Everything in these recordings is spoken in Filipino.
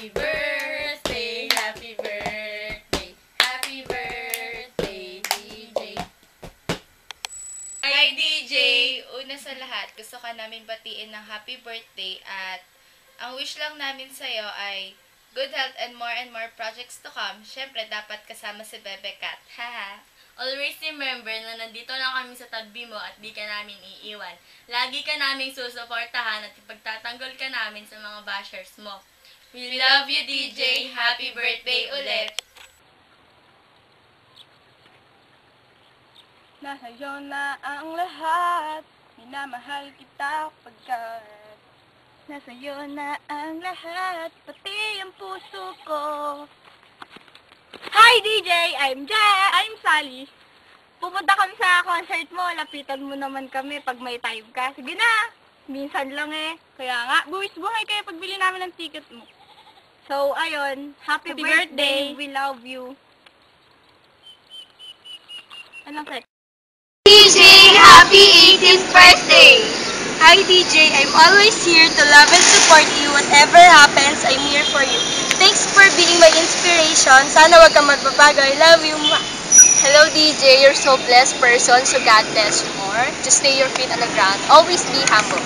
Happy birthday, happy birthday, happy birthday, DJ. Hi DJ! Una sa lahat, gusto ka namin batiin ng happy birthday at ang wish lang namin sa'yo ay good health and more projects to come. Siyempre, dapat kasama si Bebe Cat. Haha! Always remember na nandito lang kami sa tabi mo at di ka namin iiwan. Lagi ka naming susuportahan at ipagtatanggol ka namin sa mga bashers mo. We love you, DJ! Happy birthday ulit! Nasa'yo na ang lahat, minamahal kita pagkat nasa'yo na ang lahat, pati ang puso ko. Hi DJ! I'm Sally. Pupunta kami sa concert mo, lapitan mo naman kami pag may time ka. Sige na, minsan lang eh. Kaya nga, buwis-buhay kayo pagbili namin ng ticket mo. So, ayun, happy birthday. We love you. Anong sex? DJ, happy 18th birthday! Hi DJ, I'm always here to love and support you. Whatever happens, I'm here for you. Thanks for being my inspiration. Sana wag kang magbabago. I love you. Hello DJ, you're so blessed person, so God bless you more. Just lay your feet on the ground. Always be humble.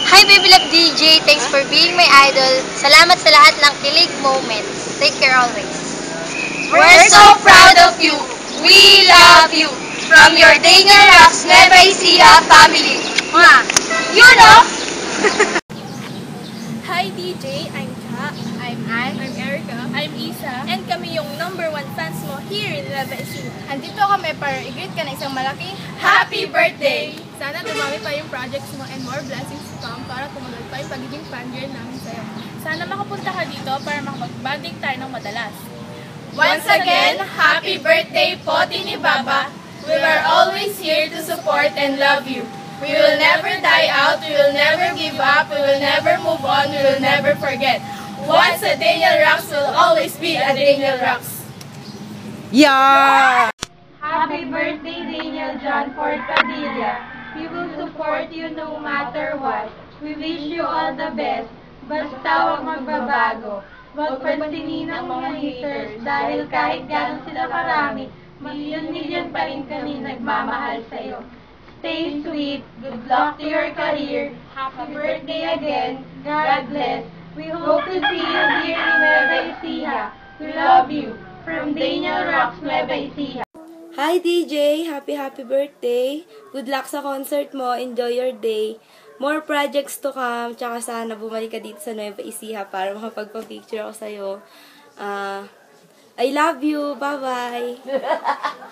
Hi Baby Love DJ, thanks for being my idol. Salamat sa lahat ng kilig moments. Take care always. We're so proud of you. We love you. From your Daniel Rocks Nueva Ecija family. You know? Hi DJ, I'm Cha. I'm Ann. I'm Erica. I'm Isa. And kami yung #1 fans mo here in Nueva Ecija. Andito kami para i-greet ka na isang malaking Happy birthday! Sana dumami pa yung projects mo and more blessings to come para tumagal pa yung pagiging fangirl namin sa'yo. Sana makapunta ka dito para makapag-banding tayo ng madalas. Once again, happy birthday po, Tini Baba. We are always here to support and love you. We will never die out, we will never give up, we will never move on, we will never forget. Once a Daniel Rocks will always be a Daniel Rocks. Yeah! Happy birthday, Daniel John Portadilla. We will support you no matter what. We wish you all the best. Basta huwag magbabago. Huwag pansinin ang mga haters dahil kahit gano'n sila karami, milyon-milyon pa rin kami nagmamahal sa'yo. Stay sweet. Good luck to your career. Happy birthday again. God bless. We hope to see you here in Nueva Ecija. We love you. From Daniel Rocks, Nueva Ecija. Hi DJ! Happy birthday! Good luck sa concert mo. Enjoy your day. More projects to come. Tsaka sana bumalik ka dito sa Nueva Ecija para makapagpa-picture ako sa'yo. I love you. Bye-bye!